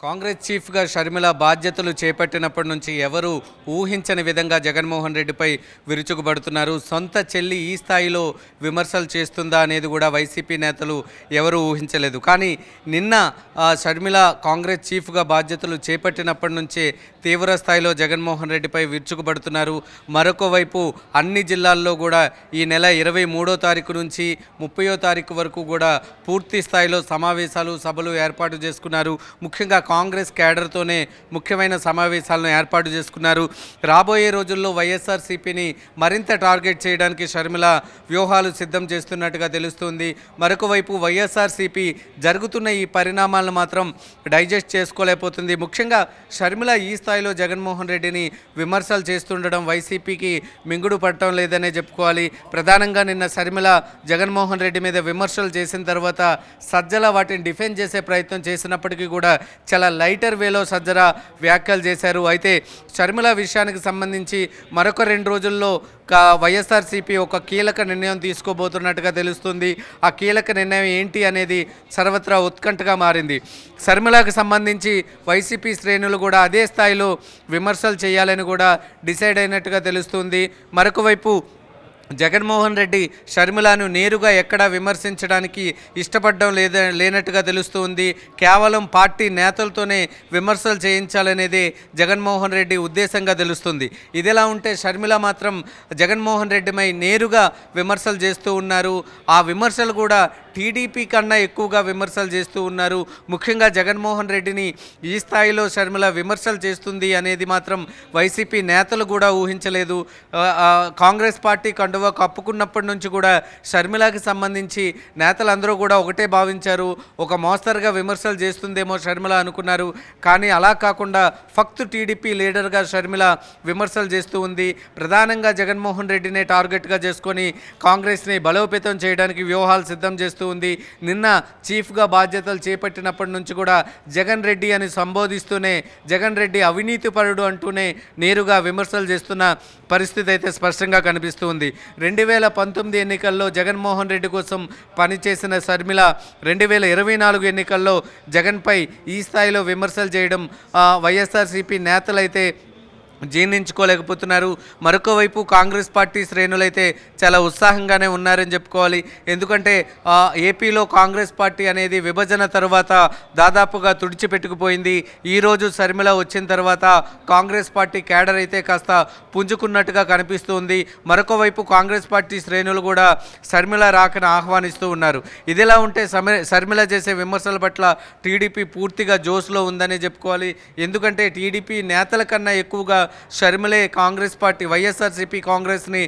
కాంగ్రెస్ చీఫ్గా షర్మిల బాధ్యతలు చేపట్టినప్పటి నుంచి ఎవరు ఊహించని విధంగా జగన్మోహన్ రెడ్డిపై విరుచుకుపడుతున్నారు. సొంత చెల్లి ఈ స్థాయిలో విమర్శలు చేస్తుందా అనేది కూడా వైసీపీ నేతలు ఎవరు ఊహించలేదు. కానీ నిన్న షర్మిల కాంగ్రెస్ చీఫ్గా బాధ్యతలు చేపట్టినప్పటి నుంచే తీవ్ర స్థాయిలో జగన్మోహన్ రెడ్డిపై విరుచుకుపడుతున్నారు. మరొక వైపు అన్ని జిల్లాల్లో కూడా ఈ నెల 23వ తారీఖు నుంచి 30వ తారీఖు వరకు కూడా పూర్తి స్థాయిలో సమావేశాలు సభలు ఏర్పాటు చేసుకున్నారు. ముఖ్యంగా కాంగ్రెస్ క్యాడర్తోనే ముఖ్యమైన సమావేశాలను ఏర్పాటు చేసుకున్నారు. రాబోయే రోజుల్లో వైఎస్ఆర్సీపీని మరింత టార్గెట్ చేయడానికి షర్మిల వ్యూహాలు సిద్ధం చేస్తున్నట్టుగా తెలుస్తుంది. మరొక వైపు వైఎస్ఆర్సీపీ జరుగుతున్న ఈ పరిణామాలను మాత్రం డైజెస్ట్ చేసుకోలేకపోతుంది. ముఖ్యంగా షర్మిల ఈ స్థాయిలో జగన్మోహన్ రెడ్డిని విమర్శలు చేస్తుండడం వైసీపీకి మింగుడు పడటం లేదనే చెప్పుకోవాలి. ప్రధానంగా నిన్న షర్మిల జగన్మోహన్ రెడ్డి మీద విమర్శలు చేసిన తర్వాత సజ్జల వాటిని డిఫెండ్ చేసే ప్రయత్నం చేసినప్పటికీ కూడా చాలా లైటర్ వేలో సజ్జల వ్యాఖ్యలు చేశారు. అయితే షర్మిల విషయానికి సంబంధించి మరొక 2 రోజుల్లో వైఎస్ఆర్సీపీ ఒక కీలక నిర్ణయం తీసుకోబోతున్నట్టుగా తెలుస్తుంది. ఆ కీలక నిర్ణయం ఏంటి అనేది సర్వత్రా ఉత్కంఠగా మారింది. షర్మిలకు సంబంధించి వైసీపీ శ్రేణులు కూడా అదే స్థాయిలో విమర్శలు చేయాలని కూడా డిసైడ్ అయినట్టుగా తెలుస్తుంది. మరొక వైపు జగన్మోహన్ రెడ్డి షర్మిలను నేరుగా ఎక్కడా విమర్శించడానికి ఇష్టపడడం లేనట్టుగా తెలుస్తుంది. కేవలం పార్టీ నేతలతోనే విమర్శలు చేయించాలనేది జగన్మోహన్ రెడ్డి ఉద్దేశంగా తెలుస్తుంది. ఇదిలా ఉంటే షర్మిల మాత్రం జగన్మోహన్ రెడ్డిపై నేరుగా విమర్శలు చేస్తూ ఉన్నారు. ఆ విమర్శలు కూడా టీడీపీ కన్నా ఎక్కువగా విమర్శలు చేస్తూ ఉన్నారు. ముఖ్యంగా జగన్మోహన్ రెడ్డిని ఈ స్థాయిలో షర్మిల విమర్శలు చేస్తుంది అనేది మాత్రం వైసీపీ నేతలు కూడా ఊహించలేదు. కాంగ్రెస్ పార్టీ కండువా కప్పుకున్నప్పటి నుంచి కూడా షర్మిలకి సంబంధించి నేతలందరూ కూడా ఒకటే భావించారు. ఒక మోస్తరుగా విమర్శలు చేస్తుందేమో షర్మిల అనుకున్నారు. కానీ అలా కాకుండా ఫక్త్ టీడీపీ లీడర్గా షర్మిల విమర్శలు చేస్తూ ఉంది. ప్రధానంగా జగన్మోహన్ రెడ్డినే టార్గెట్గా చేసుకొని కాంగ్రెస్ని బలోపేతం చేయడానికి వ్యూహాలు సిద్ధం చేస్తూ ఉంది. నిన్న చీఫ్గా బాధ్యతలు చేపట్టినప్పటి నుంచి కూడా జగన్ రెడ్డి అని సంబోధిస్తూనే జగన్ రెడ్డి అవినీతిపరుడు అంటూనే నేరుగా విమర్శలు చేస్తున్న పరిస్థితి అయితే స్పష్టంగా కనిపిస్తుంది. 2019 ఎన్నికల్లో జగన్మోహన్ రెడ్డి కోసం పనిచేసిన షర్మిల 2024 ఎన్నికల్లో జగన్పై ఈ స్థాయిలో విమర్శలు చేయడం వైఎస్ఆర్సీపీ నేతలైతే జీర్ణించుకోలేకపోతున్నారు. మరొక వైపు కాంగ్రెస్ పార్టీ శ్రేణులైతే చాలా ఉత్సాహంగానే ఉన్నారని చెప్పుకోవాలి. ఎందుకంటే ఏపీలో కాంగ్రెస్ పార్టీ అనేది విభజన తర్వాత దాదాపుగా తుడిచిపెట్టుకుపోయింది. ఈరోజు షర్మిల వచ్చిన తర్వాత కాంగ్రెస్ పార్టీ క్యాడర్ అయితే కాస్త పుంజుకున్నట్టుగా కనిపిస్తుంది. మరొక వైపు కాంగ్రెస్ పార్టీ శ్రేణులు కూడా షర్మిల రాకను ఆహ్వానిస్తూ ఉన్నారు. ఇదిలా ఉంటే షర్మిల చేసే విమర్శల పట్ల టీడీపీ పూర్తిగా జోష్లో ఉందని చెప్పుకోవాలి. ఎందుకంటే టీడీపీ నేతల కన్నా ఎక్కువగా షర్మిలే కాంగ్రెస్ పార్టీ వైఎస్ఆర్సీపీ కాంగ్రెస్ని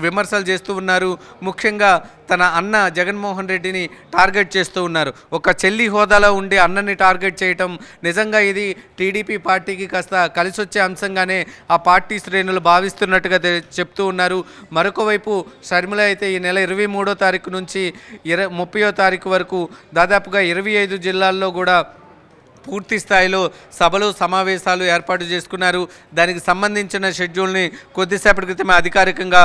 విమర్శలు చేస్తూ ఉన్నారు. ముఖ్యంగా తన అన్న జగన్మోహన్ రెడ్డిని టార్గెట్ చేస్తూ ఉన్నారు. ఒక చెల్లి హోదాలో ఉండి అన్నని టార్గెట్ చేయటం నిజంగా ఇది టీడీపీ పార్టీకి కాస్త కలిసొచ్చే అంశంగానే ఆ పార్టీ శ్రేణులు భావిస్తున్నట్టుగా చెప్తూ ఉన్నారు. మరొక వైపు షర్మిల అయితే ఈ నెల 23వ తారీఖు నుంచి 30వ తారీఖు వరకు దాదాపుగా 25 జిల్లాల్లో కూడా పూర్తి స్థాయిలో సభలు సమావేశాలు ఏర్పాటు చేసుకున్నారు. దానికి సంబంధించిన షెడ్యూల్ని కొద్దిసేపటి క్రితమే అధికారికంగా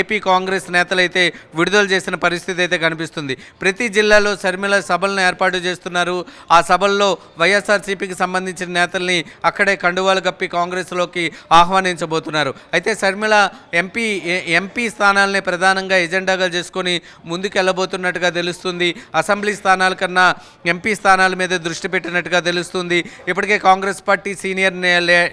ఏపీ కాంగ్రెస్ నేతలైతే విడుదల చేసిన పరిస్థితి అయితే కనిపిస్తుంది. ప్రతి జిల్లాలో షర్మిల సభలను ఏర్పాటు చేస్తున్నారు. ఆ సభల్లో వైఎస్ఆర్సీపీకి సంబంధించిన నేతల్ని అక్కడే కండువాలు కప్పి కాంగ్రెస్లోకి ఆహ్వానించబోతున్నారు. అయితే షర్మిల ఎంపీ స్థానాలనే ప్రధానంగా ఎజెండాగా చేసుకొని ముందుకెళ్ళబోతున్నట్టుగా తెలుస్తుంది. అసెంబ్లీ స్థానాల కన్నా ఎంపీ స్థానాల మీద దృష్టి పెట్టినట్టుగా తెలుస్తుంది. ఇప్పటికే కాంగ్రెస్ పార్టీ సీనియర్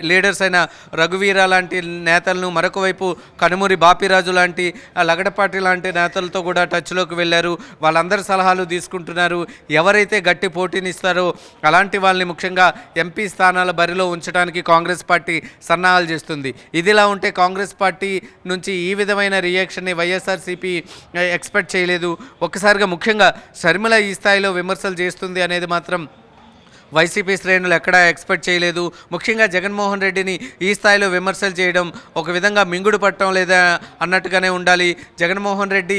లీడర్స్ అయిన రఘువీర లాంటి నేతలను, మరొక వైపు కనుమూరి బాపిరాజు లాంటి లగడపాటి లాంటి నేతలతో కూడా టచ్లోకి వెళ్ళారు. వాళ్ళందరి సలహాలు తీసుకుంటున్నారు. ఎవరైతే గట్టి పోటీనిస్తారో అలాంటి వాళ్ళని ముఖ్యంగా ఎంపీ స్థానాల బరిలో ఉంచడానికి కాంగ్రెస్ పార్టీ సన్నాహాలు చేస్తుంది. ఇదిలా ఉంటే కాంగ్రెస్ పార్టీ నుంచి ఈ విధమైన రియాక్షన్ని వైఎస్ఆర్సీపీ ఎక్స్పెక్ట్ చేయలేదు. ఒక్కసారిగా ముఖ్యంగా షర్మిల ఈ స్థాయిలో విమర్శలు చేస్తుంది అనేది మాత్రం వైసీపీ శ్రేణులు ఎక్కడా ఎక్స్పెక్ట్ చేయలేదు. ముఖ్యంగా జగన్మోహన్ రెడ్డిని ఈ స్థాయిలో విమర్శలు చేయడం ఒక విధంగా మింగుడు పట్టడం లేదా అన్నట్టుగానే ఉండాలి. జగన్మోహన్ రెడ్డి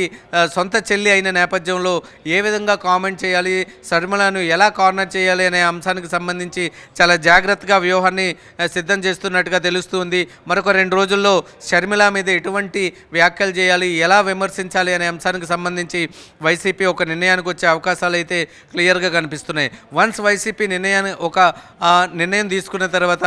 సొంత చెల్లి అయిన నేపథ్యంలో ఏ విధంగా కామెంట్ చేయాలి, షర్మిలను ఎలా కార్నర్ చేయాలి అనే అంశానికి సంబంధించి చాలా జాగ్రత్తగా వ్యూహాన్ని సిద్ధం చేస్తున్నట్టుగా తెలుస్తుంది. మరొక 2 రోజుల్లో షర్మిల మీద ఎటువంటి వ్యాఖ్యలు చేయాలి, ఎలా విమర్శించాలి అనే అంశానికి సంబంధించి వైసీపీ ఒక నిర్ణయానికి వచ్చే అవకాశాలు అయితే క్లియర్గా కనిపిస్తున్నాయి. వన్స్ వైసీపీ నిర్ణయం తీసుకున్న తర్వాత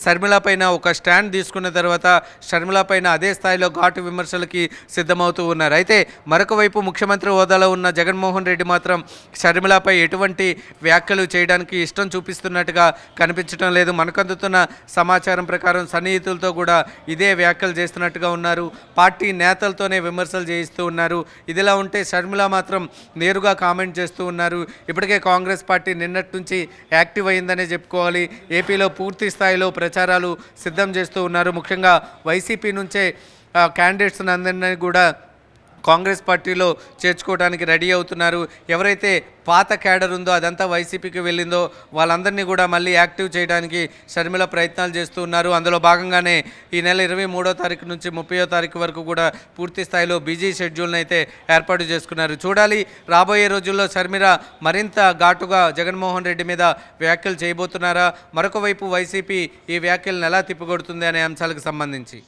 షర్మిల పైన ఒక స్టాండ్ తీసుకున్న తర్వాత షర్మిల పైన అదే స్థాయిలో ఘాటు విమర్శలకి సిద్ధమవుతూ ఉన్నారు. అయితే మరొక వైపు ముఖ్యమంత్రి హోదాలో ఉన్న జగన్మోహన్ రెడ్డి మాత్రం షర్మిలపై ఎటువంటి వ్యాఖ్యలు చేయడానికి ఇష్టం చూపిస్తున్నట్టుగా కనిపించడం లేదు. మనకు అందుతున్న సమాచారం ప్రకారం సన్నిహితులతో కూడా ఇదే వ్యాఖ్యలు చేస్తున్నట్టుగా ఉన్నారు. పార్టీ నేతలతోనే విమర్శలు చేయిస్తూ ఉన్నారు. ఇదిలా ఉంటే షర్మిల మాత్రం నేరుగా కామెంట్ చేస్తూ ఉన్నారు. ఇప్పటికే కాంగ్రెస్ పార్టీ నిన్నటి నుంచి యాక్టివ్ అయిందనే చెప్పుకోవాలి. ఏపీలో పూర్తి స్థాయిలో ప్రచారాలు సిద్ధం చేస్తూ ఉన్నారు. ముఖ్యంగా వైసీపీ నుంచే క్యాండిడేట్స్ అందరినీ కూడా కాంగ్రెస్ పార్టీలో చేర్చుకోవడానికి రెడీ అవుతున్నారు. ఎవరైతే పాత క్యాడర్ ఉందో అదంతా వైసీపీకి వెళ్ళిందో వాళ్ళందరినీ కూడా మళ్ళీ యాక్టివ్ చేయడానికి షర్మిల ప్రయత్నాలు చేస్తూ ఉన్నారు. అందులో భాగంగానే ఈ నెల 23వ తారీఖు నుంచి 30వ తారీఖు వరకు కూడా పూర్తి స్థాయిలో బిజీ షెడ్యూల్ని అయితే ఏర్పాటు చేసుకున్నారు. చూడాలి రాబోయే రోజుల్లో షర్మిల మరింత ఘాటుగా జగన్మోహన్ రెడ్డి మీద వ్యాఖ్యలు చేయబోతున్నారా, మరొక వైపు వైసీపీ ఈ వ్యాఖ్యలను ఎలా తిప్పికొడుతుంది అనే అంశాలకు సంబంధించి.